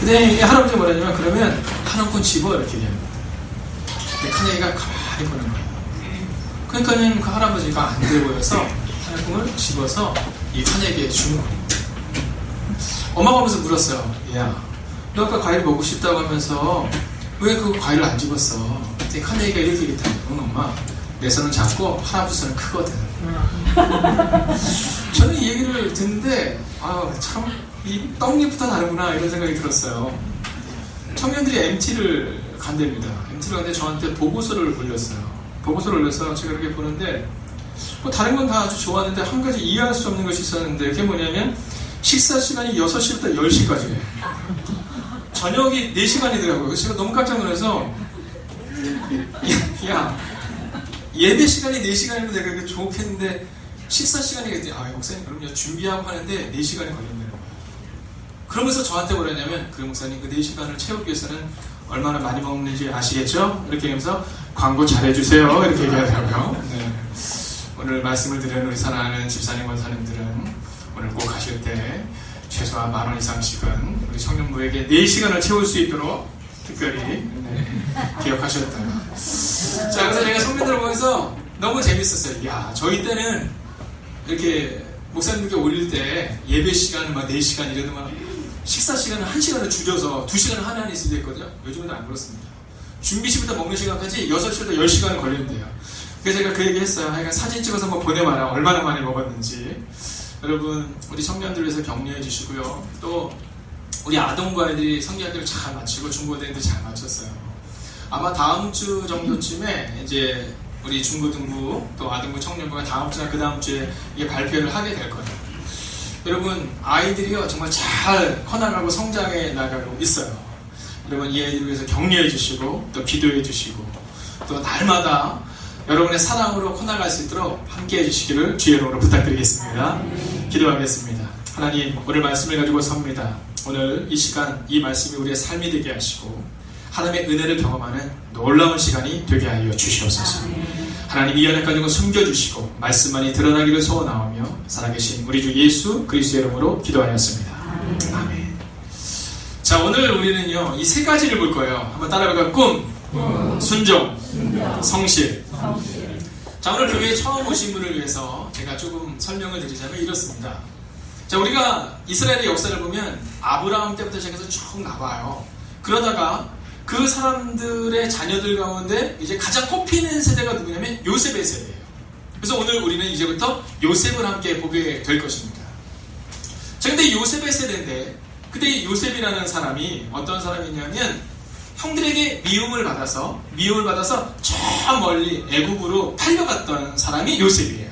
근데 이 할아버지가 뭐라냐면 그러면 한 움큼 집어 이렇게 얘기합니다. 근데 카네기가 가만히 보는 거예요. 그러니까는 그 할아버지가 안 돼 보여서 한 움큼을 집어서 이 카네기에 주는 거예요. 엄마가 오면서 물었어요. 야, 너 아까 과일 먹고 싶다고 하면서 왜 그 과일을 안 집었어? 근데 카네기가 이렇게 얘기했다. 응, 엄마. 내 손은 작고 할아버지 손은 크거든. 저는 이 얘기를 듣는데 참 이 떡잎부터 다르구나 이런 생각이 들었어요. 청년들이 MT를 간답니다. MT를 갔는데 저한테 보고서를 올렸어요. 보고서를 올려서 제가 이렇게 보는데 뭐 다른 건 다 아주 좋았는데 한 가지 이해할 수 없는 것이 있었는데 그게 뭐냐면 식사 시간이 6시부터 10시까지예요. 저녁이 4시간이더라고요. 그래서 제가 너무 깜짝 놀라서 야 예배 시간이 4시간이면 내가 이렇게 좋겠는데 식사 시간이 그랬더니 목사님 그럼요 준비하고 하는데 4시간이 걸린다는 거예요. 그러면서 저한테 뭐라냐면 그 목사님 그 4시간을 채우기 위해서는 얼마나 많이 먹는지 아시겠죠? 이렇게 하면서 광고 잘해주세요 이렇게 얘기하더라고요. 네. 오늘 말씀을 드리는 우리 사랑하는 집사님 원사님들은 오늘 꼭 가실 때 최소한 10,000원 이상씩은 우리 청년부에게 4시간을 채울 수 있도록 특별히 기억하셨다. 자, 그래서 제가 성민들을 보면서 너무 재밌었어요. 야, 저희 때는 이렇게 목사님께 올릴 때 예배 시간은 막 4시간 이래도 막 식사 시간은 1시간을 줄여서 2시간을 하나하나 있을 때 있거든요. 요즘은 안 그렇습니다. 준비 시부터 먹는 시간까지 6시부터 10시간을 걸리는데요. 그래서 제가 그 얘기 했어요. 하여간 사진 찍어서 한번 보내봐라. 얼마나 많이 먹었는지. 여러분, 우리 청년들 위해서 격려해 주시고요. 또 우리 아동부 아이들이 성경학교를 잘 마치고 중고등학교 잘 마쳤어요. 아마 다음 주 정도쯤에 이제 우리 중고등부 또 아동부 청년부가 다음 주나 그 다음 주에 이게 발표를 하게 될 거예요. 여러분 아이들이요 정말 잘 커나가고 성장해 나가고 있어요. 여러분 이 아이들을 위해서 격려해 주시고 또 기도해 주시고 또 날마다 여러분의 사랑으로 커나갈 수 있도록 함께 해주시기를 주의 이름으로 부탁드리겠습니다. 기도하겠습니다. 하나님 오늘 말씀을 가지고 섭니다. 오늘 이 시간 이 말씀이 우리의 삶이 되게 하시고 하나님의 은혜를 경험하는 놀라운 시간이 되게 하여 주시옵소서. 하나님 이 연약 가지고 숨겨주시고 말씀만이 드러나기를 소원하오며 살아계신 우리 주 예수 그리스도의 이름으로 기도하였습니다. 아멘. 자 오늘 우리는요 이 세 가지를 볼 거예요. 한번 따라해볼까요? 꿈, 순종, 성실. 자 오늘 교회에 처음 오신 분을 위해서 제가 조금 설명을 드리자면 이렇습니다. 자 우리가 이스라엘의 역사를 보면 아브라함 때부터 시작해서 쭉 나와요. 그러다가 그 사람들의 자녀들 가운데 이제 가장 꼽히는 세대가 누구냐면 요셉의 세대예요. 그래서 오늘 우리는 이제부터 요셉을 함께 보게 될 것입니다. 자 근데 요셉의 세대인데 근데 이 요셉이라는 사람이 어떤 사람이냐면 형들에게 미움을 받아서 저 멀리 애국으로 팔려갔던 사람이 요셉이에요.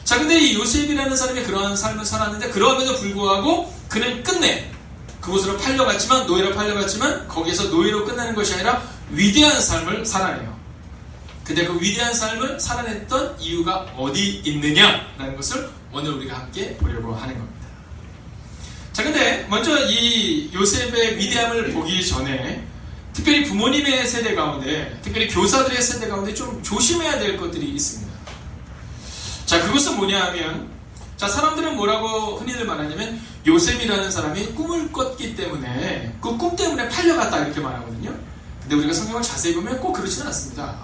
자 근데 이 요셉이라는 사람이 그러한 삶을 살았는데 그럼에도 불구하고 그는 끝내 그곳으로 팔려갔지만 노예로 팔려갔지만 거기에서 노예로 끝나는 것이 아니라 위대한 삶을 살아내요. 근데 그 위대한 삶을 살아냈던 이유가 어디 있느냐라는 것을 오늘 우리가 함께 보려고 하는 겁니다. 자 근데 먼저 이 요셉의 위대함을 보기 전에 특별히 부모님의 세대 가운데 특별히 교사들의 세대 가운데 좀 조심해야 될 것들이 있습니다. 자 그것은 뭐냐 하면 자 사람들은 뭐라고 흔히들 말하냐면 요셉이라는 사람이 꿈을 꿨기 때문에 그 꿈 때문에 팔려갔다 이렇게 말하거든요. 근데 우리가 성경을 자세히 보면 꼭 그렇지는 않습니다.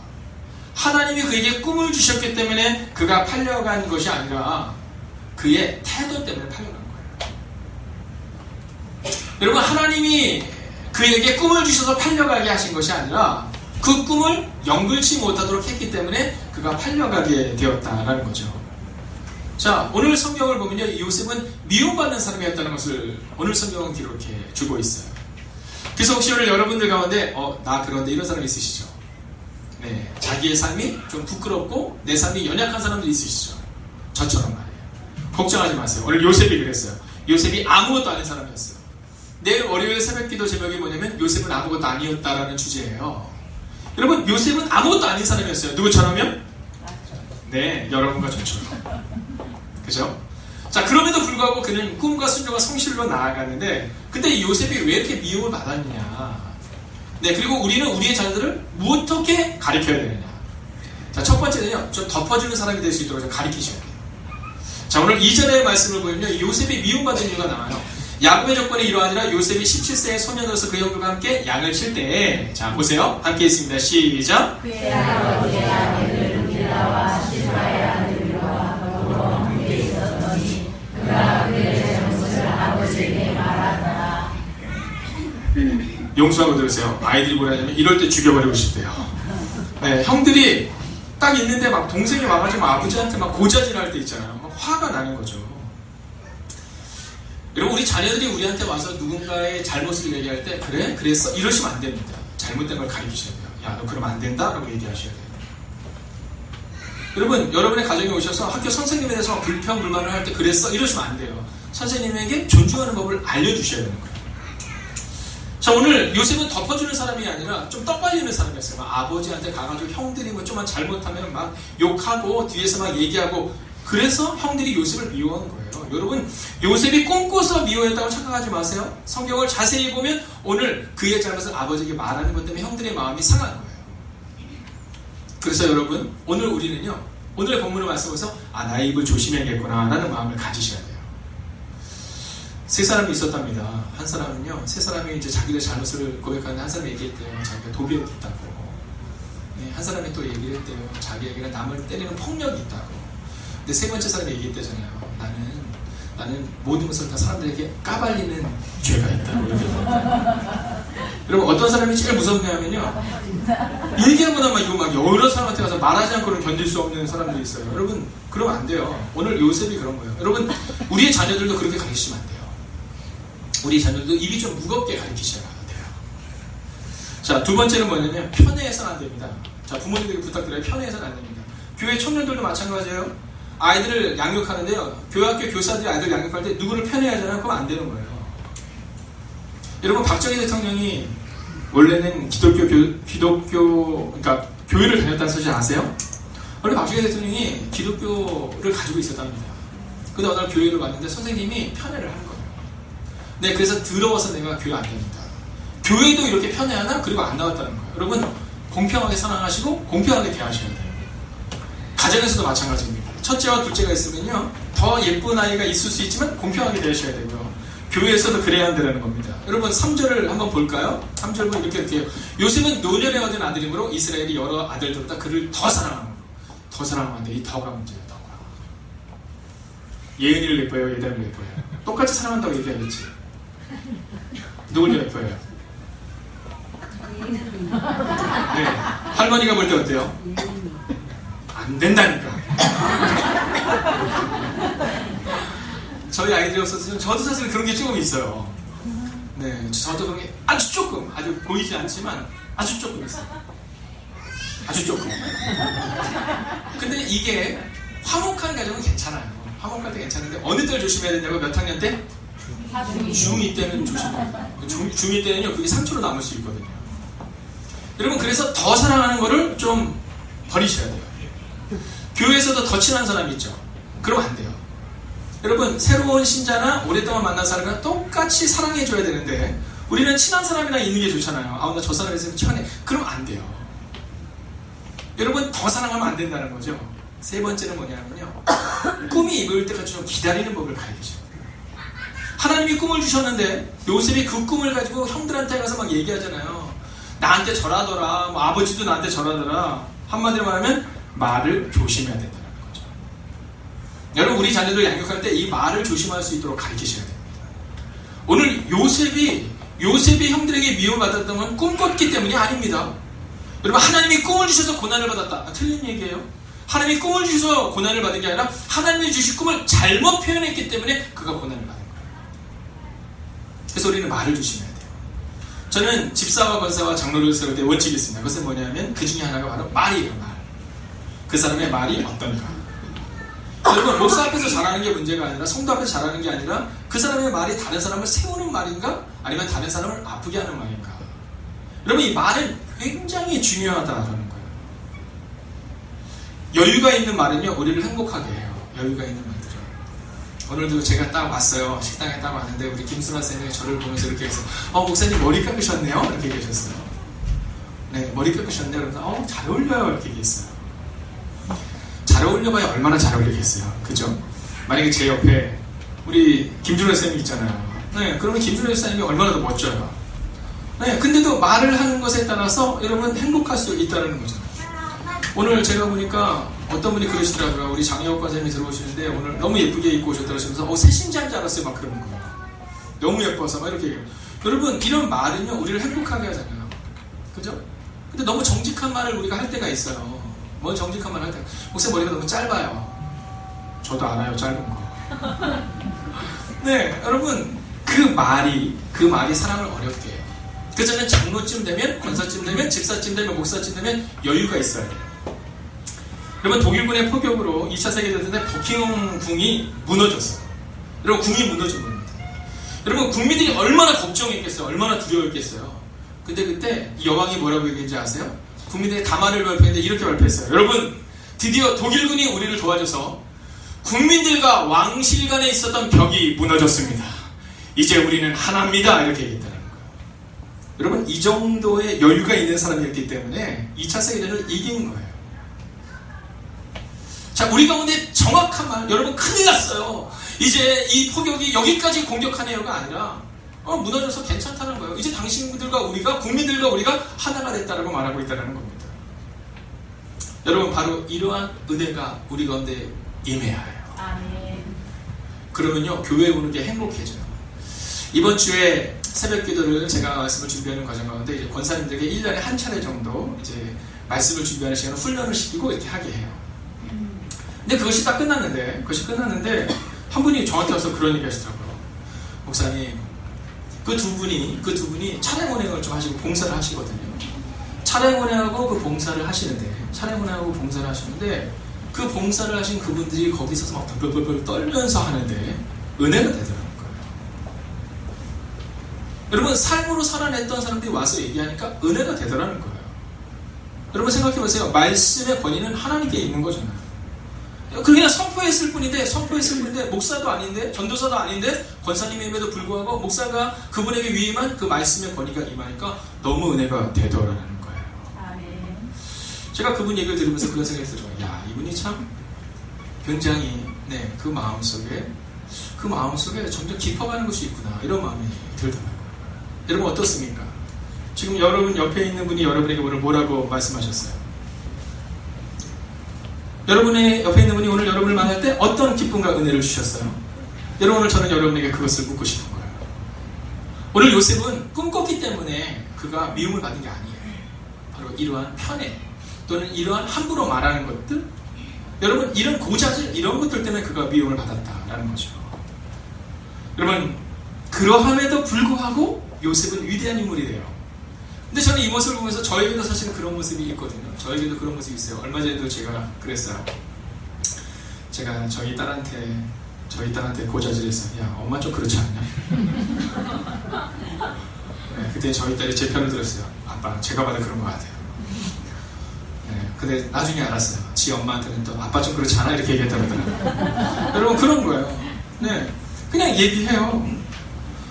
하나님이 그에게 꿈을 주셨기 때문에 그가 팔려간 것이 아니라 그의 태도 때문에 팔려간 거예요. 여러분 하나님이 그에게 꿈을 주셔서 팔려가게 하신 것이 아니라 그 꿈을 연결치 못하도록 했기 때문에 그가 팔려가게 되었다라는 거죠. 자 오늘 성경을 보면요 요셉은 미움받는 사람이었다는 것을 오늘 성경은 기록해 주고 있어요. 그래서 혹시 오늘 여러분들 가운데 나 그런데 이런 사람 있으시죠? 네, 자기의 삶이 좀 부끄럽고 내 삶이 연약한 사람들 있으시죠? 저처럼 말이에요. 걱정하지 마세요. 오늘 요셉이 그랬어요. 요셉이 아무것도 아닌 사람이었어요. 내일 월요일 새벽기도 제목이 뭐냐면 요셉은 아무것도 아니었다라는 주제예요. 여러분 요셉은 아무것도 아닌 사람이었어요. 누구처럼요? 네, 여러분과 저처럼. 그죠? 자 그럼에도 불구하고 그는 꿈과 순종과 성실로 나아갔는데 근데 이 요셉이 왜 이렇게 미움을 받았느냐. 네 그리고 우리는 우리의 자녀들을 어떻게 가르쳐야 되느냐. 자 첫 번째는요 좀 덮어주는 사람이 될 수 있도록 좀 가르치셔야 돼요. 자 오늘 2절의 말씀을 보면요 요셉이 미움받은 이유가 나와요. 야곱의 조건이 이러하니라 요셉이 17세의 소년으로서 그 형들과 함께 양을 칠 때에 자 보세요. 함께 있습니다. 시작. 그의 아버지의 아내를 빌라와 시바의 아들 빌라와 더불어 함께 있었더니 그가 그의 잘못을 아버지에게 말하더라. 용서하고 들으세요. 아이들이 뭐라 하냐면 이럴 때 죽여버리고 싶대요. 네, 형들이 딱 있는데 막 동생이 와가지고 아버지한테 막 고자질할 때 있잖아요. 막 화가 나는 거죠. 여러분 우리 자녀들이 우리한테 와서 누군가의 잘못을 얘기할 때 그래? 그랬어? 이러시면 안 됩니다. 잘못된 걸 가르치셔야 돼요. 야, 너 그러면 안 된다? 라고 얘기하셔야 돼요. 여러분, 여러분의 가정에 오셔서 학교 선생님에 대해서 불평불만을 할 때 그랬어? 이러시면 안 돼요. 선생님에게 존중하는 법을 알려주셔야 되는 거예요. 자, 오늘 요셉은 덮어주는 사람이 아니라 좀 떡발리는 사람이었어요. 막 아버지한테 가가지고 형들이 뭐 좀만 잘못하면 막 욕하고 뒤에서 막 얘기하고 그래서 형들이 요셉을 미워하는 거예요. 여러분 요셉이 꿈꿔서 미워했다고 착각하지 마세요. 성경을 자세히 보면 오늘 그의 잘못을 아버지에게 말하는 것 때문에 형들의 마음이 상한 거예요. 그래서 여러분 오늘 우리는요 오늘의 본문의 말씀에서 아 나의 입을 조심해야겠구나 라는 마음을 가지셔야 돼요. 세 사람이 있었답니다. 한 사람은요 세 사람이 이제 자기들 잘못을 고백하는데 한 사람이 얘기했대요. 자기가 도비에 있다고. 네, 한 사람이 또 얘기를 했대요. 자기에게는 남을 때리는 폭력이 있다고. 근데 세 번째 사람이 얘기했대잖아요. 나는 모든 것을 다 사람들에게 까발리는 죄가 있다고 얘기했대요. 여러분 어떤 사람이 제일 무섭냐면요 얘기하거나 막 이거 막 여러 사람한테 가서 말하지 않고는 견딜 수 없는 사람들이 있어요. 여러분 그러면 안 돼요. 오늘 요셉이 그런 거예요. 여러분 우리의 자녀들도 그렇게 가르치시면 안 돼요. 우리 자녀들도 입이 좀 무겁게 가르치셔야 돼요. 자, 두 번째는 뭐냐면 편애해서는 안 됩니다. 자, 부모님들에게 부탁드려요. 편애해서는 안 됩니다. 교회 청년들도 마찬가지예요. 아이들을 양육하는데요. 교학교 교사들이 아이들 양육할 때 누구를 편애하잖아요. 그럼 안 되는 거예요. 여러분 박정희 대통령이 원래는 그러니까 교회를 다녔다는 사실 아세요? 원래 박정희 대통령이 기독교를 가지고 있었답니다. 근데 어느 날 교회를 왔는데 선생님이 편애를 한 거예요. 네, 그래서 더러워서 내가 교회 안 다닌다. 교회도 이렇게 편애하나? 그리고 안 나왔다는 거예요. 여러분 공평하게 사랑하시고 공평하게 대하셔야 돼요. 가정에서도 마찬가지입니다. 첫째와 둘째가 있으면요 더 예쁜 아이가 있을 수 있지만 공평하게 대하셔야 되고요. 교회에서도 그래야 한다는 겁니다. 여러분 3절을 한번 볼까요? 3절 보면 이렇게 해요. 요셉은 노년에 얻은 아들이므로 이스라엘이 여러 아들들보다 그를 더 사랑하므로. 더 사랑하면 안 돼. 이 더가 문제예요. 더가. 예은이를 예뻐요? 예단이를 예뻐요? 똑같이 사랑한다고 얘기하겠지. 누굴 더 예뻐요? 네, 할머니가 볼 때 어때요? 안 된다니까. 저희 아이들이 없었으면 저도 사실 그런 게 조금 있어요. 네, 저도 그런 게 아주 조금, 아주 보이지 않지만 아주 조금 있어요. 아주 조금. 근데 이게 화목한 가정은 괜찮아요. 화목할 때 괜찮은데 어느 때를 조심해야 되냐고 몇 학년 때? 중2 때는 조심해야 돼요. 중2 때는요 그게 상처로 남을 수 있거든요. 여러분 그래서 더 사랑하는 거를 좀 버리셔야 돼요. 교회에서도 더 친한 사람이 있죠. 그러면 안 돼요. 여러분 새로운 신자나 오랫동안 만난 사람이랑 똑같이 사랑해줘야 되는데 우리는 친한 사람이랑 있는 게 좋잖아요. 아 나 저 사람이 있으면 편해. 그러면 안 돼요. 여러분 더 사랑하면 안 된다는 거죠. 세 번째는 뭐냐면요 꿈이 이룰 때까지 좀 기다리는 법을 가르치셔요. 하나님이 꿈을 주셨는데 요셉이 그 꿈을 가지고 형들한테 가서 막 얘기하잖아요. 나한테 절하더라. 뭐 아버지도 나한테 절하더라. 한마디로 말하면 말을 조심해야 된다는 거죠. 여러분 우리 자녀들 양육할 때 이 말을 조심할 수 있도록 가르치셔야 됩니다. 오늘 요셉이 형들에게 미움받았던 건 꿈꿨기 때문이 아닙니다. 여러분 하나님이 꿈을 주셔서 고난을 받았다. 틀린 얘기예요. 하나님이 꿈을 주셔서 고난을 받은 게 아니라 하나님이 주신 꿈을 잘못 표현했기 때문에 그가 고난을 받은 거예요. 그래서 우리는 말을 조심해야 돼요. 저는 집사와 권사와 장로를 세울 때 원칙이 있습니다. 그것은 뭐냐면 그 중에 하나가 바로 말이에요. 말. 그 사람의 말이 어떤가. 여러분 목사 앞에서 잘하는 게 문제가 아니라 성도 앞에서 잘하는 게 아니라 그 사람의 말이 다른 사람을 세우는 말인가 아니면 다른 사람을 아프게 하는 말인가. 여러분 이 말은 굉장히 중요하다라는 거예요. 여유가 있는 말은요 우리를 행복하게 해요. 여유가 있는 말들은. 오늘도 제가 딱 왔어요. 식당에 딱 왔는데 우리 김순아 쌤이 저를 보면서 이렇게 해서 목사님 머리 깎으셨네요? 이렇게 얘기하셨어요. 네, 머리 깎으셨네요. 그래서 잘 어울려요. 이렇게 얘기했어요. 잘 어울려봐야 얼마나 잘 어울리겠어요. 그죠? 만약에 제 옆에 우리 김준호 쌤이 있잖아요. 네, 그러면 김준호 목사님이 얼마나 더 멋져요. 네, 근데도 말을 하는 것에 따라서 여러분 행복할 수 있다는 거잖아요. 오늘 제가 보니까 어떤 분이 그러시더라고요. 우리 장혜옥 과장님이 들어오시는데 오늘 너무 예쁘게 입고 오셨다고 하시면서 새 신자인 줄 알았어요. 막 그러는 거예요. 너무 예뻐서 막 이렇게 얘기해요. 여러분 이런 말은요 우리를 행복하게 하잖아요. 그죠? 근데 너무 정직한 말을 우리가 할 때가 있어요. 뭐 정직한 말 할 때 목사님 머리가 너무 짧아요. 저도 알아요. 짧은 거. 네, 여러분 그 말이 사람을 어렵게 해요. 그래서 저는 장로쯤 되면, 권사쯤 되면, 집사쯤 되면, 목사쯤 되면 여유가 있어야 돼요. 여러분 독일군의 포격으로 2차 세계대전 때 버킹엄 궁이 무너졌어요. 여러분 궁이 무너진 겁니다. 여러분 국민들이 얼마나 걱정했겠어요. 얼마나 두려워했겠어요. 근데 그때 이 여왕이 뭐라고 얘기했는지 아세요? 국민들의 담화를 발표했는데 이렇게 발표했어요. 여러분 드디어 독일군이 우리를 도와줘서 국민들과 왕실 간에 있었던 벽이 무너졌습니다. 이제 우리는 하나입니다. 이렇게 얘기했다는 거예요. 여러분 이 정도의 여유가 있는 사람이었기 때문에 2차 세계대전을 이긴 거예요. 자, 우리 가운데 정확한 말, 여러분 큰일 났어요. 이제 이 포격이 여기까지 공격하네요가 아니라 무너져서 괜찮다는 거예요. 이제 당신들과 우리가, 국민들과 우리가 하나가 됐다라고 말하고 있다는 겁니다. 여러분 바로 이러한 은혜가 우리 가운데 임해야 해요. 아멘. 그러면요 교회에 오는 게 행복해져요. 이번 주에 새벽 기도를 제가 말씀을 준비하는 과정 가운데 이제 권사님들에게 1년에 한 차례 정도 이제 말씀을 준비하는 시간을 훈련을 시키고 이렇게 하게 해요. 근데 그것이 딱 끝났는데 한 분이 저한테 와서 그런 얘기 하시더라고요. 목사님 그 두 분이 차량 운행을 좀 하시고 봉사를 하시거든요. 차량 운행하고 그 봉사를 하시는데 그 봉사를 하신 그분들이 거기서 막 벌벌벌 떨면서 하는데 은혜가 되더라는 거예요. 여러분 삶으로 살아냈던 사람들이 와서 얘기하니까 은혜가 되더라는 거예요. 여러분 생각해보세요. 말씀의 권위는 하나님께 있는 거잖아요. 그냥 선포했을 뿐인데 목사도 아닌데 전도사도 아닌데 권사님임에도 불구하고 목사가 그분에게 위임한 그 말씀의 권위가 임하니까 너무 은혜가 되더라는 거예요. 아멘. 제가 그분 얘기를 들으면서 그런 생각이 들어요. 야, 이분이 참 굉장히 그 마음속에 점점 깊어가는 것이 있구나 이런 마음이 들더라고요. 여러분 어떻습니까? 지금 여러분 옆에 있는 분이 여러분에게 오늘 뭐라고 말씀하셨어요? 여러분의 옆에 있는 분이 오늘 여러분을 만날 때 어떤 기쁨과 은혜를 주셨어요? 여러분 오늘 저는 여러분에게 그것을 묻고 싶은 거예요. 오늘 요셉은 꿈꿨기 때문에 그가 미움을 받은 게 아니에요. 바로 이러한 편애 또는 이러한 함부로 말하는 것들, 여러분 이런 고자질 이런 것들 때문에 그가 미움을 받았다라는 거죠. 여러분 그러함에도 불구하고 요셉은 위대한 인물이 돼요. 근데 저는 이 모습을 보면서 저에게도 사실은 그런 모습이 있거든요. 저에게도 그런 모습이 있어요. 얼마 전에도 제가 그랬어요. 제가 저희 딸한테 고자질해서 야 엄마 좀 그렇지 않냐? 그때 저희 딸이 제 편을 들었어요. 아빠 제가 봐도 그런 것 같아요. 근데 나중에 알았어요. 지 엄마한테는 또 아빠 좀 그렇지 않아? 이렇게 얘기했다고 하더라고요. 여러분 그런 거예요. 그냥 얘기해요.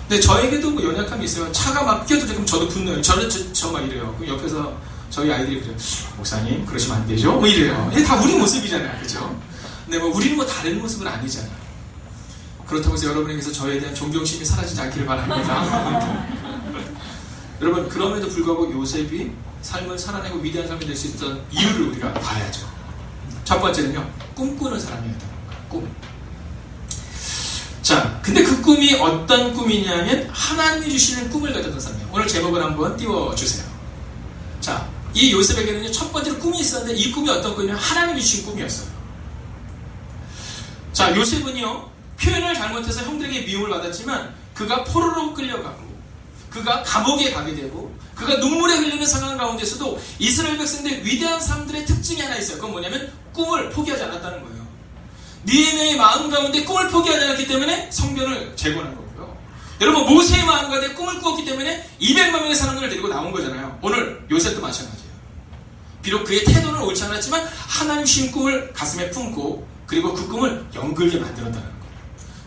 근데 저에게도 뭐 연약함이 있어요. 차가 막 끼어도 그럼 저도 분노해요. 저 막 이래요. 옆에서 저희 아이들이 그래요. 목사님 그러시면 안 되죠? 뭐 이래요. 이게 다 우리 모습이잖아요. 그죠? 근데 뭐 우리는 뭐 다른 모습은 아니잖아요. 그렇다고 해서 여러분에게서 저에 대한 존경심이 사라지지 않기를 바랍니다. 여러분 그럼에도 불구하고 요셉이 삶을 살아내고 위대한 삶이 될 수 있었던 이유를 우리가 봐야죠. 첫 번째는요. 꿈꾸는 사람이었다는 거예요. 꿈. 자, 근데 그 꿈이 어떤 꿈이냐면 하나님이 주시는 꿈을 가졌던 사람이에요. 오늘 제목을 한번 띄워주세요. 자, 이 요셉에게는 첫 번째로 꿈이 있었는데 이 꿈이 어떤 꿈이냐면 하나님이 주신 꿈이었어요. 자, 요셉은요 표현을 잘못해서 형들에게 미움을 받았지만 그가 포로로 끌려가고 그가 감옥에 가게 되고 그가 눈물에 흘리는 상황 가운데서도 이스라엘 백성들의 위대한 사람들의 특징이 하나 있어요. 그건 뭐냐면 꿈을 포기하지 않았다는 거예요. 느헤미야의 마음 가운데 꿈을 포기하지 않았기 때문에 성전을 재건한 거고요. 여러분 모세의 마음 가운데 꿈을 꾸었기 때문에 200만 명의 사람들을 데리고 나온 거잖아요. 오늘 요셉도 마찬가지예요. 비록 그의 태도는 옳지 않았지만 하나님 주신 꿈을 가슴에 품고 그리고 그 꿈을 연결게 만들었다는 거예요.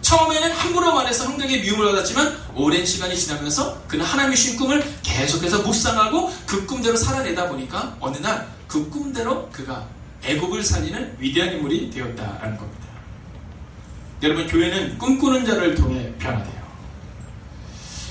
처음에는 함부로 말해서 형들에게 미움을 받았지만 오랜 시간이 지나면서 그는 하나님의 주신 꿈을 계속해서 묵상하고 그 꿈대로 살아내다 보니까 어느 날 그 꿈대로 그가 애굽을 살리는 위대한 인물이 되었다라는 겁니다. 여러분 교회는 꿈꾸는 자를 통해 변화돼요.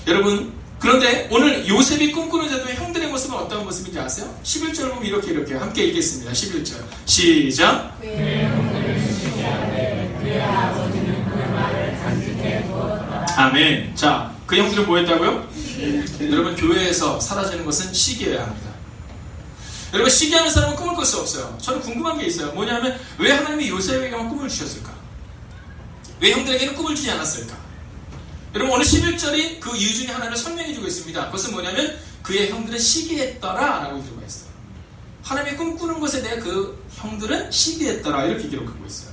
여러분, 그런데 오늘 요셉이 꿈꾸는 자들의 형들의 모습은 어떤 모습인지 아세요? 11절 보면 이렇게 함께 읽겠습니다. 11절 시작. 그의 형들은 시기하되 그의 아버지는 그 말을 간직해 두었더라. 아멘. 자, 그 형들은 뭐 했다고요? 여러분, 교회에서 사라지는 것은 시기여야 합니다. 여러분, 시기하는 사람은 꿈을 꿀 수 없어요. 저는 궁금한 게 있어요. 뭐냐면 왜 하나님이 요셉에게만 꿈을 주셨을까? 왜 형들에게는 꿈을 주지 않았을까? 여러분, 오늘 11절이 그 이유 중에 하나를 설명해주고 있습니다. 그것은 뭐냐면 그의 형들은 시기했더라 라고 기록하고 있어요. 하나님이 꿈꾸는 것에 대해 그 형들은 시기했더라 이렇게 기록하고 있어요.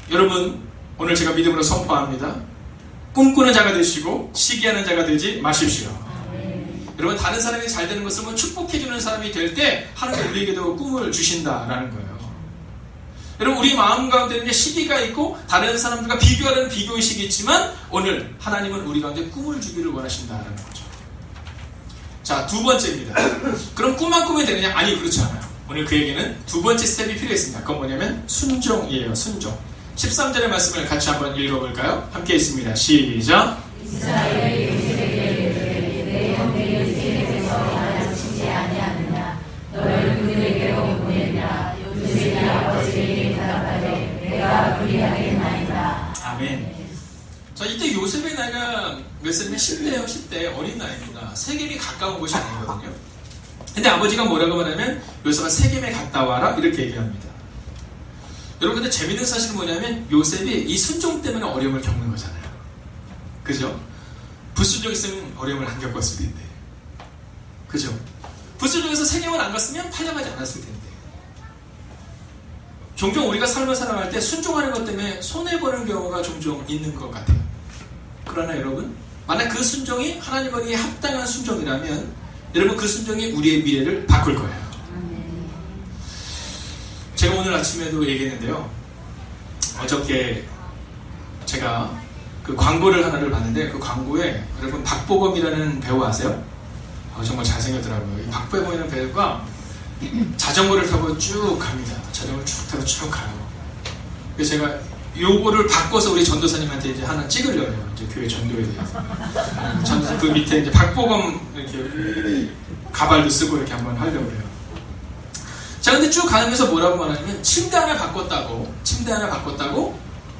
여러분, 오늘 제가 믿음으로 선포합니다. 꿈꾸는 자가 되시고 시기하는 자가 되지 마십시오. 여러분, 다른 사람이 잘 되는 것을 축복해주는 사람이 될 때 하나님 우리에게도 꿈을 주신다라는 거예요. 여러분, 우리 마음 가운데는 시기가 있고 다른 사람들과 비교하는 비교의식이 있지만 오늘 하나님은 우리 가운데 꿈을 주기를 원하신다라는 거죠. 자, 두 번째입니다. 그럼 꿈만 꾸면 되느냐? 아니, 그렇지 않아요. 오늘 그에게는 두 번째 스텝이 필요했습니다. 그건 뭐냐면 순종이에요. 순종. 13절의 말씀을 같이 한번 읽어볼까요? 함께 있습니다. 시작. 이스라엘의 요셉에게 내 형의 요셉에게서 나를 치지 아니하느냐. 너를 그들에게로 보내라. 요셉이 아버지에게 대답하되 내가 그리하겠나이다. 아멘. 자, 이때 요셉의 나이가 몇 살이면 10대예요. 10대 어린 나이입니다. 세겜이 가까운 곳이 아니거든요. 근데 아버지가 뭐라고 말하면 요셉아 세겜에 갔다 와라 이렇게 얘기합니다. 여러분, 근데 재밌는 사실은 뭐냐면 요셉이 이 순종 때문에 어려움을 겪는 거잖아요. 그죠? 불순종 있으면 어려움을 안 겪었을 텐데. 그죠? 불순종에서 세겜을 안 갔으면 팔려가지 않았을 텐데. 종종 우리가 삶을 살아갈 때 순종하는 것 때문에 손해보는 경우가 종종 있는 것 같아요. 그러나 여러분, 만약 그 순종이 하나님에게 합당한 순종이라면 여러분, 그 순종이 우리의 미래를 바꿀 거예요. 제가 오늘 아침에도 얘기했는데요. 어저께 제가 그 광고를 하나를 봤는데 그 광고에 여러분 박보검이라는 배우 아세요? 정말 잘생겼더라고요. 이 박보검이라는 배우가 자전거를 타고 쭉 갑니다. 자전거를 쭉 타고 쭉 가요. 그래서 제가 요거를 바꿔서 우리 전도사님한테 이제 하나 찍으려고요. 이제 교회 전도에 대해서. 전도사 그 밑에 이제 박보검 이렇게 가발도 쓰고 이렇게 한번 하려고 해요. 자, 근데 쭉 가면서 뭐라고 말하냐면 침대 하나 바꿨다고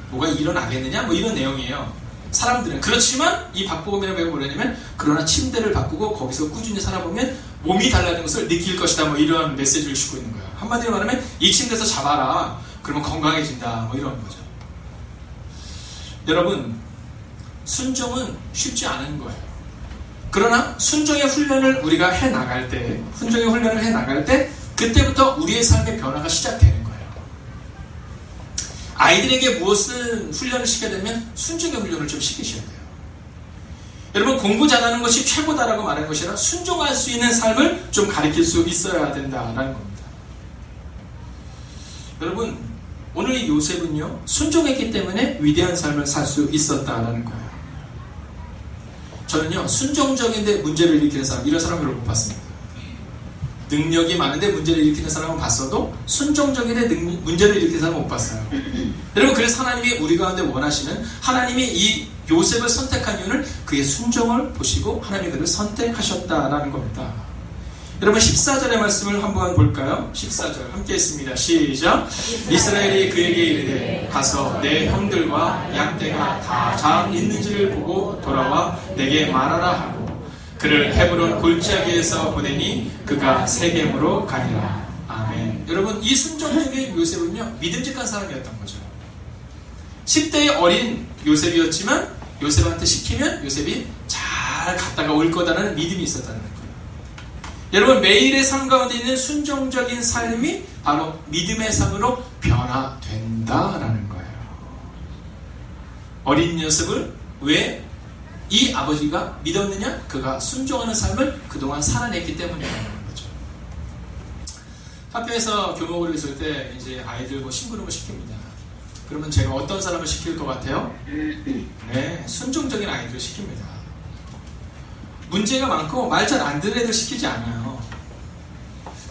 뭐가 일어나겠느냐? 뭐 이런 내용이에요. 사람들은. 그렇지만 이 박보검이라는 배우가 뭐냐면 그러나 침대를 바꾸고 거기서 꾸준히 살아보면 몸이 달라지는 것을 느낄 것이다. 뭐 이런 메시지를 주고 있는 거예요. 한마디로 말하면 이 침대에서 잡아라. 그러면 건강해진다. 뭐 이런 거죠. 여러분, 순종은 쉽지 않은 거예요. 그러나 순종의 훈련을 우리가 해나갈 때 그때부터 우리의 삶의 변화가 시작되는 거예요. 아이들에게 무엇을 훈련을 시켜야 되면 순종의 훈련을 좀 시키셔야 돼요. 여러분, 공부 잘하는 것이 최고다라고 말하는 것이 아니라 순종할 수 있는 삶을 좀 가르칠 수 있어야 된다라는 겁니다. 여러분, 오늘 이 요셉은요, 순종했기 때문에 위대한 삶을 살 수 있었다라는 거예요. 저는요, 순종적인데 문제를 일으키는 사람, 이런 사람을 못 봤습니다. 능력이 많은데 문제를 일으키는 사람은 봤어도 순종적인데 문제를 일으키는 사람은 못 봤어요. 여러분, 그래서 하나님이 우리 가운데 원하시는, 하나님이 이 요셉을 선택한 이유는 그의 순종을 보시고 하나님이 그를 선택하셨다라는 겁니다. 여러분, 14절의 말씀을 한번 볼까요? 14절 함께 했습니다. 시작. 이스라엘이 그에게 이르되 가서 내 형들과 양떼가 다 잘 있는지를 보고 돌아와 내게 말하라 하고 그를 헤브론 골짜기에서 보내니 그가 세겜으로 가니라. 아멘. 여러분, 이 순종적인 요셉은요, 믿음직한 사람이었던 거죠. 10대의 어린 요셉이었지만 요셉한테 시키면 요셉이 잘 갔다가 올 거다라는 믿음이 있었다는 거예요. 여러분, 매일의 삶 가운데 있는 순종적인 삶이 바로 믿음의 삶으로 변화된다라는 거예요. 어린 요셉을 왜 이 아버지가 믿었느냐? 그가 순종하는 삶을 그동안 살아냈기 때문이라는 거죠. 학교에서 교목을 있을 때 이제 아이들 뭐 심부름을 시킵니다. 그러면 제가 어떤 사람을 시킬 것 같아요? 네, 순종적인 아이들을 시킵니다. 문제가 많고 말 잘 안 듣는 애들 시키지 않아요.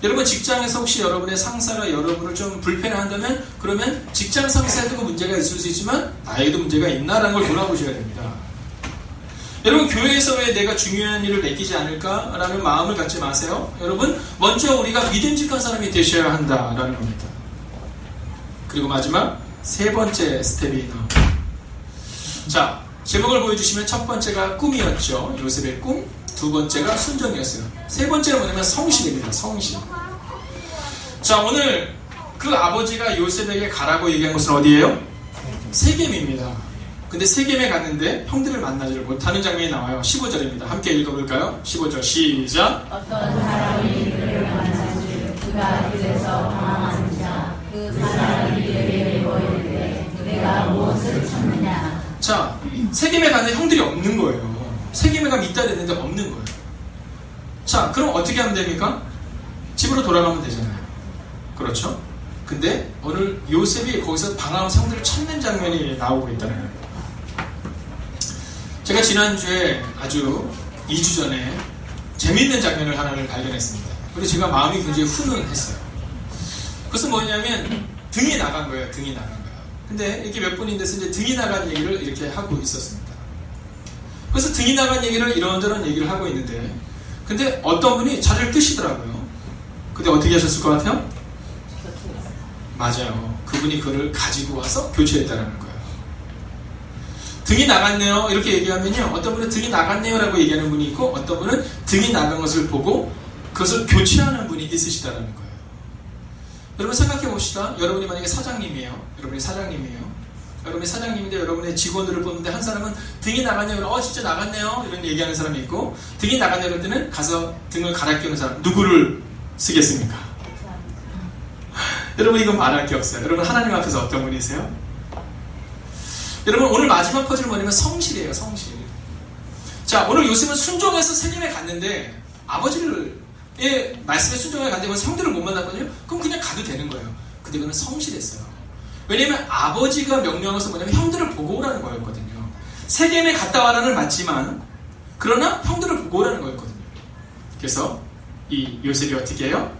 여러분, 직장에서 혹시 여러분의 상사가 여러분을 좀 불편해한다면 그러면 직장 상사에도 문제가 있을 수 있지만 나에게도 문제가 있나라는 걸 돌아보셔야 됩니다. 여러분, 교회에서 왜 내가 중요한 일을 맡기지 않을까라는 마음을 갖지 마세요. 여러분, 먼저 우리가 믿음직한 사람이 되셔야 한다라는 겁니다. 그리고 마지막 세 번째 스텝이 나옵니다. 자, 제목을 보여주시면 첫 번째가 꿈이었죠. 요셉의 꿈. 두 번째가 순종이었어요. 세 번째는 뭐냐면 성실입니다. 성실. 자, 오늘 그 아버지가 요셉에게 가라고 얘기한 곳은 어디예요? 세겜입니다. 근데 세겜에 갔는데 형들을 만나지를 못하는 장면이 나와요. 15절입니다. 함께 읽어볼까요? 15절 시작. 어떤 사람이 그를 만나지 그가 길에서 방황하는 자 그 사람이 그에게 보이는데 내가 무엇을 찾느냐. 자, 세겜에 갔는데 형들이 없는 거예요. 세겜에 가면 있다 됐는데 없는 거예요. 자, 그럼 어떻게 하면 됩니까? 집으로 돌아가면 되잖아요. 그렇죠? 근데 오늘 요셉이 거기서 방황하면서 형들을 찾는 장면이 나오고 있다는 거예요. 제가 지난주에 아주 2주 전에 재미있는 장면을 하나를 발견했습니다. 그리고 제가 마음이 굉장히 훈훈했어요. 그것은 뭐냐면 등이 나간 거예요. 등이 나간 거예요. 근데 이렇게 몇 분이 돼서 이제 등이 나간 얘기를 이렇게 하고 있었습니다. 그래서 등이 나간 얘기를 이런저런 얘기를 하고 있는데 근데 어떤 분이 자리를 뜨시더라고요. 근데 어떻게 하셨을 것 같아요? 맞아요. 그분이 그를 가지고 와서 교체했다는 거예요. 등이 나갔네요. 이렇게 얘기하면요. 어떤 분은 등이 나갔네요 라고 얘기하는 분이 있고 어떤 분은 등이 나간 것을 보고 그것을 교체하는 분이 있으시다는 거예요. 여러분 생각해 봅시다. 여러분이 만약에 사장님이에요. 여러분이 사장님인데 여러분의 직원들을 보는데 한 사람은 등이 나갔네요. 진짜 나갔네요. 이런 얘기하는 사람이 있고 등이 나갔네요. 그럴 때는 가서 등을 갈아 끼우는 사람 누구를 쓰겠습니까? 여러분 이건 말할 게 없어요. 여러분 하나님 앞에서 어떤 분이세요? 여러분 오늘 마지막 퍼즐은 뭐냐면 성실이에요. 성실. 자, 오늘 요셉은 순종해서 세겜에 갔는데 아버지를 말씀에 순종해 갔는데 형들을 못 만났거든요. 그럼 그냥 가도 되는 거예요. 근데 그는 성실했어요. 왜냐면 아버지가 명령한 것은 뭐냐면 형들을 보고 오라는 거였거든요. 세겜에 갔다 와라는 맞지만 그러나 형들을 보고 오라는 거였거든요. 그래서 이 요셉이 어떻게 해요?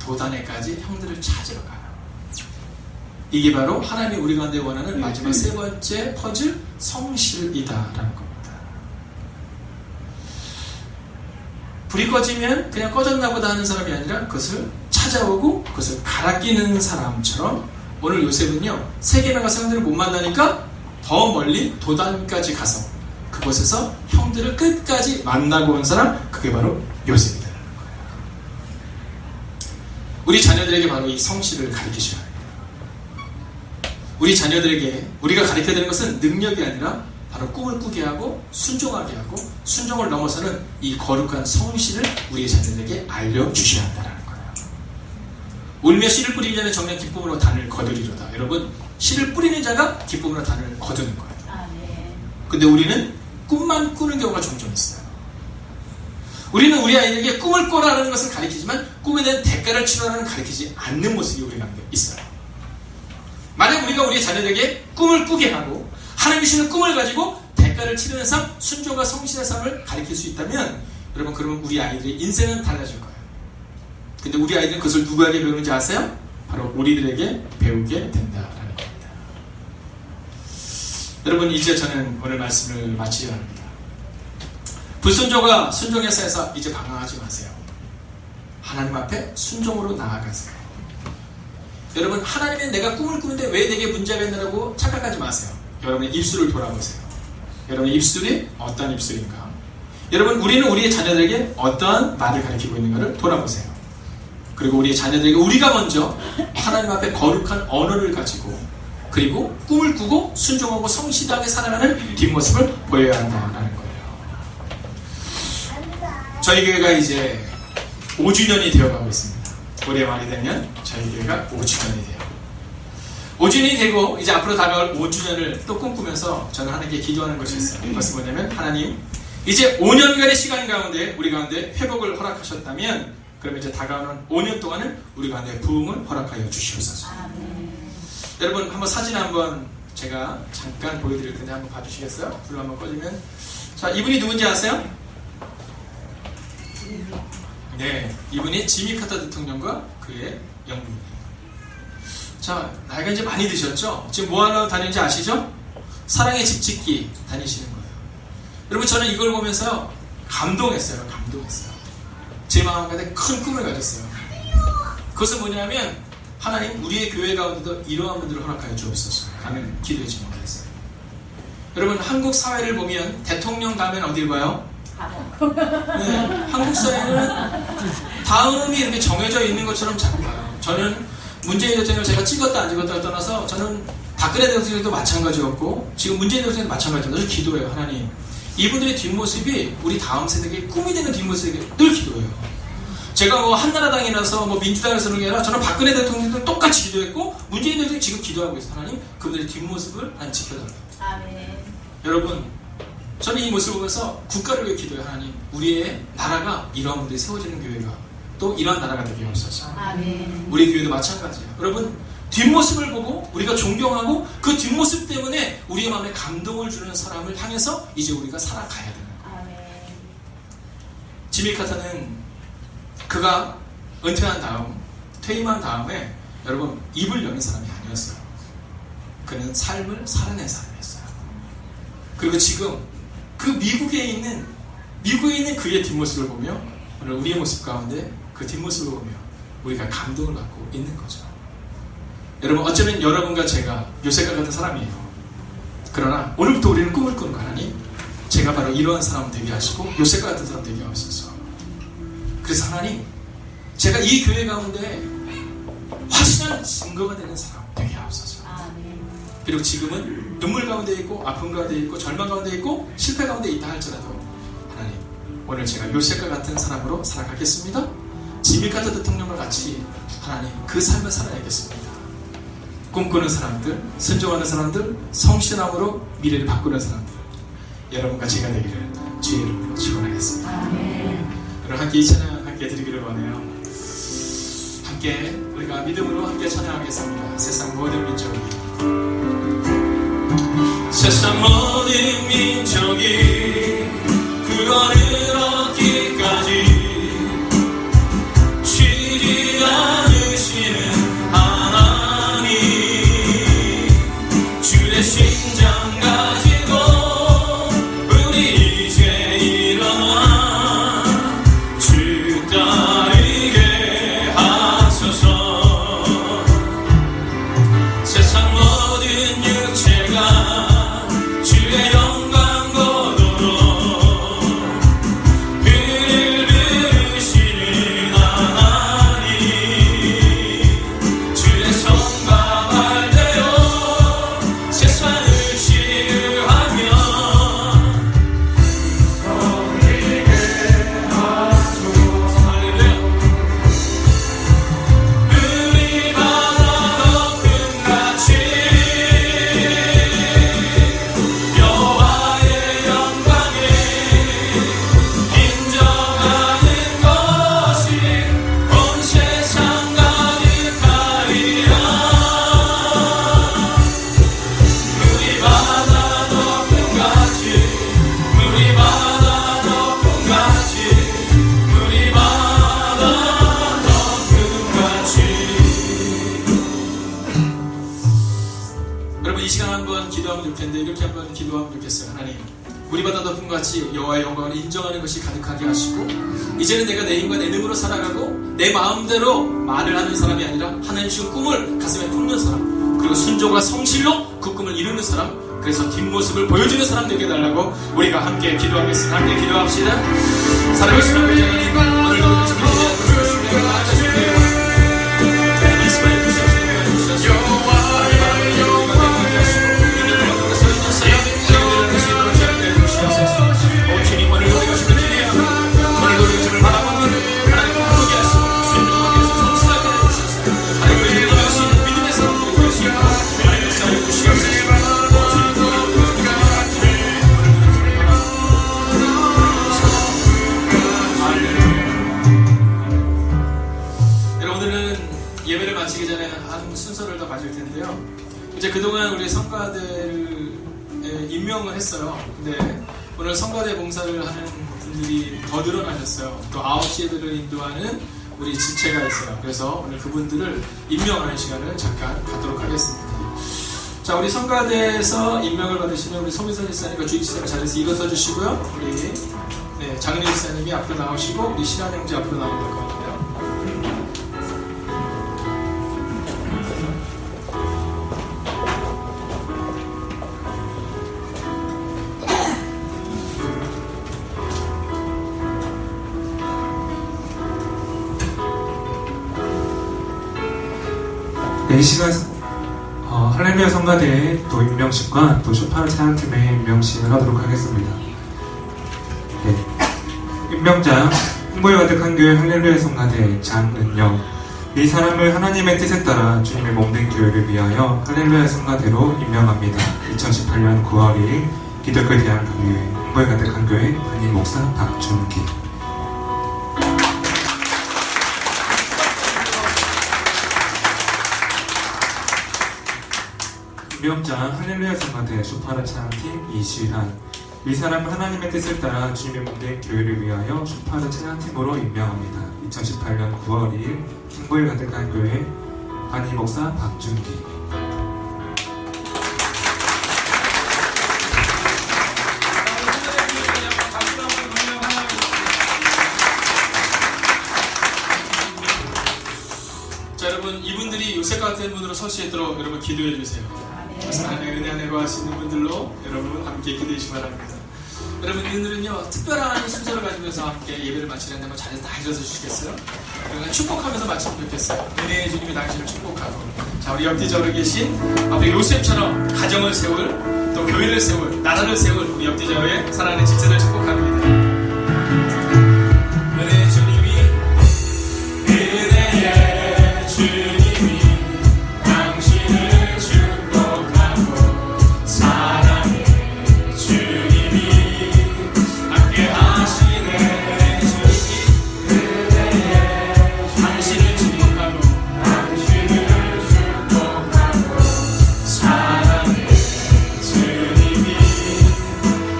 도단에까지 형들을 찾으러 가요. 이게 바로 하나님이 우리 가운데 원하는 마지막 세 번째 퍼즐 성실이다라는 겁니다. 불이 꺼지면 그냥 꺼졌나 보다 하는 사람이 아니라 그것을 찾아오고 그것을 갈아 끼는 사람처럼 오늘 요셉은요 세겜에 가서 형들을 못 만나니까 더 멀리 도단까지 가서 그곳에서 형들을 끝까지 만나고 온 사람, 그게 바로 요셉이다. 우리 자녀들에게 바로 이 성실을 가르치셔야 합니다. 우리 자녀들에게 우리가 가르쳐야 되는 것은 능력이 아니라 바로 꿈을 꾸게 하고 순종하게 하고 순종을 넘어서는 이 거룩한 성실을 우리의 자녀들에게 알려주셔야 한다는 거예요. 울며 씨를 뿌리기 전에 정녕 기쁨으로 단을 거두리로다. 여러분, 씨를 뿌리는 자가 기쁨으로 단을 거두는 거예요. 근데 우리는 꿈만 꾸는 경우가 종종 있어요. 우리는 우리 아이들에게 꿈을 꿔라는 것을 가르치지만 꿈에 대한 대가를 치러라는 가르치지 않는 모습이 우리 가운데 있어요. 만약 우리가 우리 자녀들에게 꿈을 꾸게 하고 하나님이 주시는 꿈을 가지고 대가를 치르는 삶, 순종과 성실의 삶을 가르칠 수 있다면 여러분, 그러면 우리 아이들의 인생은 달라질 거예요. 근데 우리 아이들은 그것을 누구에게 배우는지 아세요? 바로 우리들에게 배우게 된다라는 겁니다. 여러분, 이제 저는 오늘 말씀을 마치려 합니다. 불순종과 순종의 사이에서 이제 방황하지 마세요. 하나님 앞에 순종으로 나아가세요. 여러분, 하나님은 내가 꿈을 꾸는데 왜 내게 문제가 있느라고 착각하지 마세요. 여러분의 입술을 돌아보세요. 여러분의 입술이 어떠한 입술인가? 여러분, 우리는 우리의 자녀들에게 어떠한 말을 가르치고 있는가를 돌아보세요. 그리고 우리의 자녀들에게 우리가 먼저 하나님 앞에 거룩한 언어를 가지고 그리고 꿈을 꾸고 순종하고 성실하게 살아가는 뒷모습을 보여야 한다는 거예요. 저희 교회가 이제 5주년이 되어가고 있습니다. 올해 말이 되면 저희 교회가 5주년이 돼요. 5주년이 되고 이제 앞으로 다가올 5주년을 또 꿈꾸면서 저는 하나님께 기도하는 것이 있어요. 그것은 뭐냐면, 하나님, 이제 5년간의 시간 가운데 우리 가운데 회복을 허락하셨다면 그러면 이제 다가오는 5년 동안은 우리 가운데 부흥을 허락하여 주시옵소서. 여러분, 한번 사진 한번 제가 잠깐 보여드릴 텐데 한번 봐주시겠어요? 불 한번 꺼지면. 자, 이분이 누군지 아세요? 네, 이분이 지미 카터 대통령과 그의 영부인이에요. 자, 나이가 이제 많이 드셨죠? 지금 뭐 하러 다니는지 아시죠? 사랑의 집 짓기 다니시는 거예요. 여러분, 저는 이걸 보면서요, 감동했어요. 제 마음 가운데 큰 꿈을 가졌어요. 그것은 뭐냐면, 하나님, 우리의 교회 가운데도 이러한 분들을 허락하여 주옵소서 라는 기도의 제목이 있어요. 여러분, 한국 사회를 보면 대통령 다음엔 어딜 봐요? 네, 한국 사회는 다음이 이렇게 정해져 있는 것처럼 자꾸 봐요. 저는 문재인 대통령을 제가 찍었다 안 찍었다를 떠나서 저는 박근혜 대통령도 마찬가지였고 지금 문재인 대통령도 마찬가지예요. 늘 기도해요. 하나님, 이분들의 뒷모습이 우리 다음 세대에게 꿈이 되는 뒷모습에게 늘 기도해요. 제가 뭐 한나라당이라서 뭐 민주당에서 그런 게 아니라 저는 박근혜 대통령도 똑같이 기도했고 문재인 대통령이 지금 기도하고 있어요. 하나님, 그분들의 뒷모습을 난 지켜달라고. 아멘. 여러분, 저는 이 모습을 보면서 국가를 위해 기도해요. 하나님, 우리의 나라가 이러한 분들이 세워지는 교회가 또 이러한 나라가 되게 하옵소서. 아멘. 우리 교회도 마찬가지예요. 여러분, 뒷모습을 보고 우리가 존경하고 그 뒷모습 때문에 우리의 마음에 감동을 주는 사람을 향해서 이제 우리가 살아가야 되는 거예요. 아멘. 지미 카터는 그가 은퇴한 다음, 퇴임한 다음에 여러분, 입을 여는 사람이 아니었어요. 그는 삶을 살아낸 사람이었어요. 그리고 지금 그 미국에 있는 그의 뒷모습을 보며 오늘 우리의 모습 가운데 그 뒷모습을 보며 우리가 감동을 받고 있는 거죠. 여러분, 어쩌면 여러분과 제가 요셉과 같은 사람이에요. 그러나 오늘부터 우리는 꿈을 꾸는 거, 하나님, 제가 바로 이러한 사람 되게 하시고 요셉과 같은 사람 되게 하옵소서. 그래서 하나님, 제가 이 교회 가운데 확실한 증거가 되는 사람 되게 하옵소서. 아멘. 비록 지금은 눈물 가운데 있고 아픔 가운데 있고 절망 가운데 있고 실패 가운데 있다 할지라도 하나님, 오늘 제가 요셉과 같은 사람으로 살아가겠습니다. 지미 카터 대통령과 같이 하나님 그 삶을 살아내겠습니다. 꿈꾸는 사람들, 순종하는 사람들, 성실함으로 미래를 바꾸는 사람들, 여러분과 제가 되기를 주의 이름으로 축원하겠습니다. 아멘. 여러분, 함께 이 찬양 함께 드리기를 원해요. 함께 우리가 믿음으로 함께 찬양하겠습니다. 세상 모든 민족이, 세상 모든 민족이 구원을 얻기까지 쉬지 않으시는 하나님, 주의 심장 가지고 우리 이제 일어나 주 따르게 하소서. 세상 모든 육체가 주의 영광 보도록 그를 부르시는 하나님, 주의 성과 발되어 세상을 치유하며 할렐루야. 우리 바다 높음 같이 여호와의 영광을 인정하는 것이 온 세상 가득하리라. 우리 바다 높음 같이, 우리 바다 높음 같이, 우리 바다 높음 같이. 여러분, 이 시간 한번 기도하면 좋을 텐데 이렇게 한번 기도하면 좋겠어요. 하나님, 우리 바다 높음 같이 여호와의 영광을 인정하는 것이 가득하게 하시고 이제는 내가 내 힘과 내 능으로 살아가고 내 마음대로 말을 하는 사람이 아니라 하나님 주신 꿈을 가슴에 품는 사람, 그리고 순종과 성실로 그 꿈을 이루는 사람, 그래서 뒷모습을 보여주는 사람 되게 해달라고 우리가 함께 기도하겠습니다. 함께 기도합시다. 사랑하시는 아버지 하나님, 오늘도 주님의 준비하고 앉아주세요. 말씀을 주시옵소서. 여호와의 영광을 인정하는 것이 오 주님, 오늘 우리가 주님이에요. 오늘 우리가 주님을 바라보는 하나님 꿈꾸게 하시고 순종하게 해서 성실하게 해주셔서 하나님 우리를 이룰 수 있는 믿음의 사람들이 될 수 있고 하나님 역사를 주시옵소서. 오 주님, 여러분, 오늘은 예배를 마치기 전에 한 순서를 더 가질 텐데요. 이제 그동안 우리 성가대를 임명을 했어요. 근데 오늘 성가대 봉사를 하는 분들이 더 늘어나셨어요. 또 9시 예배를 인도하는 우리 지체가 있어요. 그래서 오늘 그분들을 임명하는 시간을 잠깐 갖도록 하겠습니다. 자, 우리 성가대에서 임명을 받으시는 우리 소민선 집사님과 주익 집사님 자리에서 일어서 주시고요. 우리 장은희 집사님이 앞으로 나오시고 우리 신한 형제 앞으로 나오면 될 것 같아요. 이 시간 할렐루야 성가대의 또 임명식과 또 쇼파르 찬양팀의 임명식을 하도록 하겠습니다. 네. 임명장 홍보에 가득한 교회 할렐루야 성가대 장은영. 이 사람을 하나님의 뜻에 따라 주님의 몸된 교회를 위하여 할렐루야 성가대로 임명합니다. 2018년 9월 2일 기독교 대한강교회 홍보에 가득한 교회 담임 목사 박준기. 임명장 할렐루야 성가대 쇼파르 찬양팀 이시란. 이 사람은 하나님의 뜻을 따라 주님의 몸된 교회를 위하여 쇼파르 찬양팀으로 임명합니다. 2018년 9월 2일 행보에 가득한 교회 담임 목사 박준기. 자, 여러분, 이분들이 요셉 같은 분으로 설 수 있도록 여러분 기도해 주세요. 하나님의 은혜 안에 거하시는 분들로 여러분 함께 기도해 주시기 바랍니다. 여러분, 이분들은요 특별한 순서를 가지면서 함께 예배를 마치는데 한번 자리에서 다 일어서 주시겠어요? 그러니까 축복하면서 마치면 좋겠어요. 은혜의 주님이 당신을 축복하고. 자, 우리 옆뒤적으로 계신 우리 요셉처럼 가정을 세울, 또 교회를 세울, 나라를 세울 우리 옆뒤적의 사랑하는 지체를 축복합니다. 은혜의 주님이, 은혜의 주님이 당신을 축복하고, 사랑의 주님이 함께 하시네. 주님이 은혜의 당신을 축복하고, 사랑의 주님이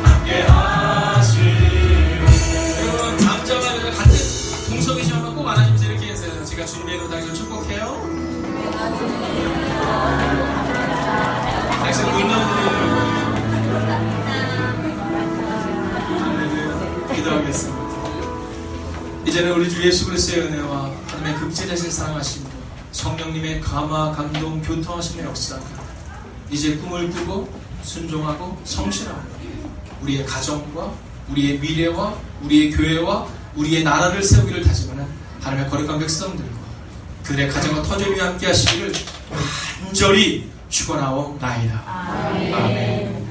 함께 하시네. 여러분, 남자가 같은 동석이시면 꼭 안아주면서 이렇게 해주세요. 제가 준비해놓은 당신을 축복해요. 당신 기도하겠습니다. 이제는 우리 주 예수 그리스도의 은혜와 하나님의 극진하신 사랑하심으로 성령님의 감화, 감동, 교통하심의 역사가 이제 꿈을 꾸고 순종하고 성실하고 우리의 가정과 우리의 미래와 우리의 교회와 우리의 나라를 세우기를 다짐하는 하나님의 거룩한 백성들과 그들의 가정과 터전이 함께 하시기를 간절히 축원하옵나이다. 아멘.